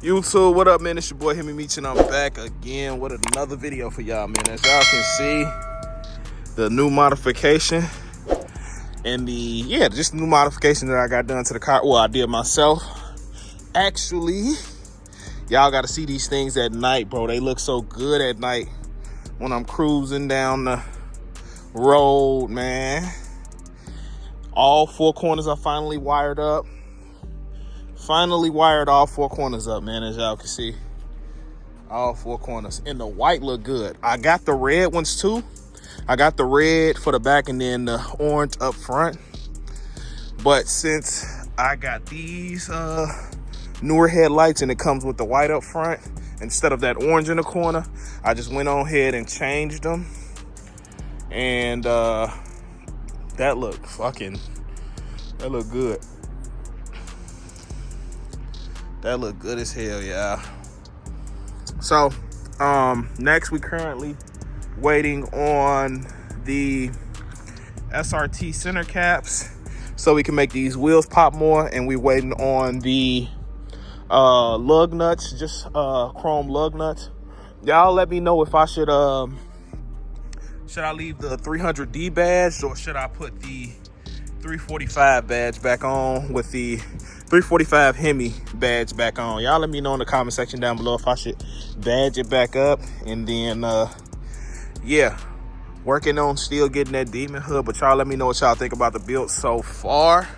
YouTube, what up, man? It's your boy Himmy Meech, and I'm back again with another video for y'all, man. As y'all can see, the new modification and just new modification that I got done to the car. Well, I did myself. Actually, y'all got to see these things at night, bro. They look so good at night when I'm cruising down the road, man. All four corners are finally wired up. Finally wired all four corners up, man, as y'all can see. All four corners. And the white look good. I got the red ones too. I got the red for the back and then the orange up front. But since I got these newer headlights and it comes with the white up front instead of that orange in the corner, I just went on ahead and changed them. And that look good. That look good as hell, y'all. So, next we currently waiting on the SRT center caps so we can make these wheels pop more, and we waiting on the lug nuts, just chrome lug nuts. Y'all let me know if I should I leave the 300D badge or should I put the 345 badge back on with the 345 Hemi badge back on. Y'all let me know in the comment section down below if I should badge it back up. And then yeah, working on still getting that demon hood, but y'all let me know what y'all think about the build so far.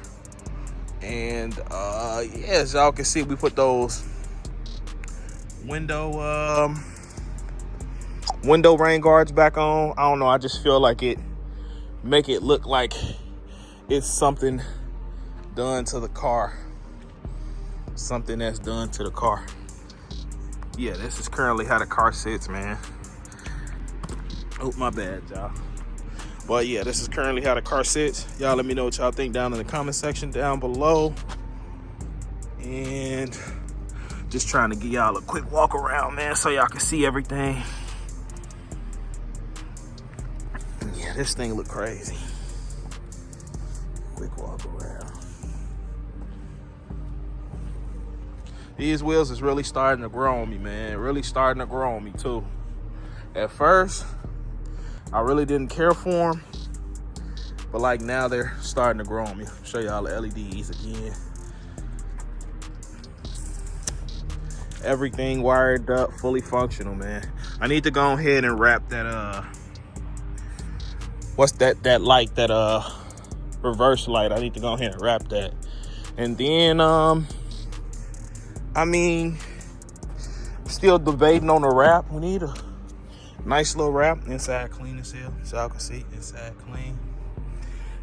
And yeah, as y'all can see, we put those window rain guards back on. I don't know, I just feel like it make it look like it's something done to the car. Something that's done to the car. Yeah, this is currently how the car sits, man. Oh, my bad, y'all. But yeah, this is currently how the car sits. Y'all let me know what y'all think down in the comment section down below. And just trying to give y'all a quick walk around, man, so y'all can see everything. Yeah, this thing look crazy. Quick walk around. These wheels is really starting to grow on me, man. Really starting to grow on me too. At first, I really didn't care for them, but like now they're starting to grow on me. I'll show y'all the LEDs again. Everything wired up, fully functional, man. I need to go ahead and wrap that what's that light, that reverse light. I need to go ahead and wrap that. And then I mean, still debating on the wrap. We need a nice little wrap. Inside clean as hell, so y'all can see inside clean.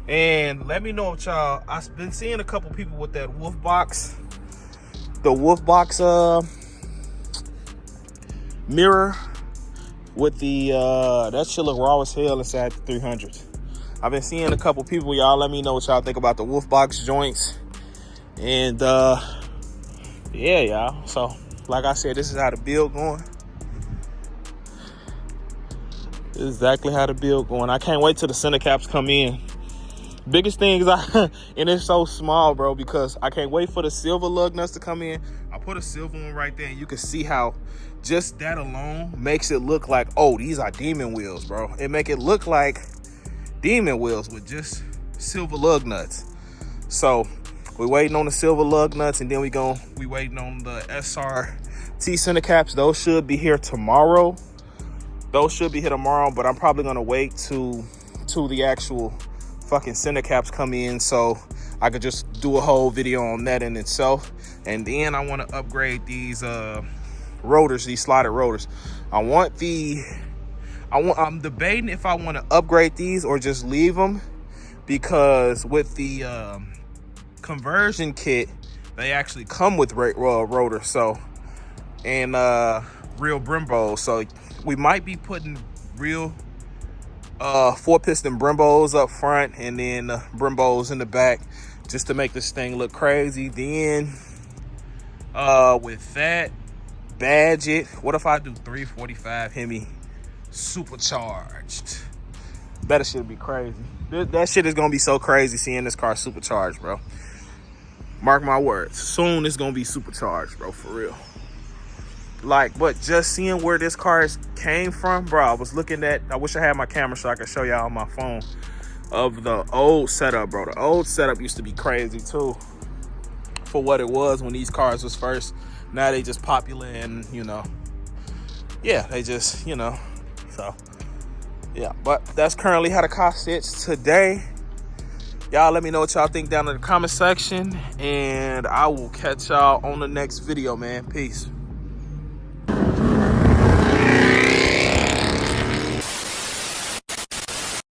And let me know if y'all, I've been seeing a couple people with that wolf box, the wolf box mirror with the that shit look raw as hell inside the 300s. I've been seeing a couple people. Y'all let me know what y'all think about the wolf box joints. And yeah, y'all. So like I said, this is how the build going. This is exactly how the build going. I can't wait till the center caps come in. Biggest thing is and it's so small, bro, because I can't wait for the silver lug nuts to come in. I put a silver one right there, and you can see how just that alone makes it look like, oh, these are demon wheels, bro. It make it look like demon wheels with just silver lug nuts. So we're waiting on the silver lug nuts, and then we waiting on the SRT center caps. Those should be here tomorrow. But I'm probably gonna wait till the actual fucking center caps come in, so I could just do a whole video on that in itself. And then I want to upgrade these rotors, these slotted rotors. I'm debating if I want to upgrade these or just leave them, because with the conversion kit, they actually come with rotors, so, and real Brembos. So we might be putting real 4-piston Brembos up front and then Brembos in the back, just to make this thing look crazy. Then with that, badge it. What if I do 345 Hemi supercharged? That shit be crazy. That shit is gonna be so crazy seeing this car supercharged, bro. Mark my words. Soon it's gonna be supercharged, bro, for real. like, but just seeing where this car came from, bro, I was looking at, I wish I had my camera so I could show y'all on my phone of the old setup, bro. The old setup used to be crazy too for what it was when these cars was first. Now they just popular and, you know, yeah, they just, you know, so yeah. But that's currently how the car sits today. Y'all let me know what y'all think down in the comment section, and I will catch y'all on the next video, man. Peace.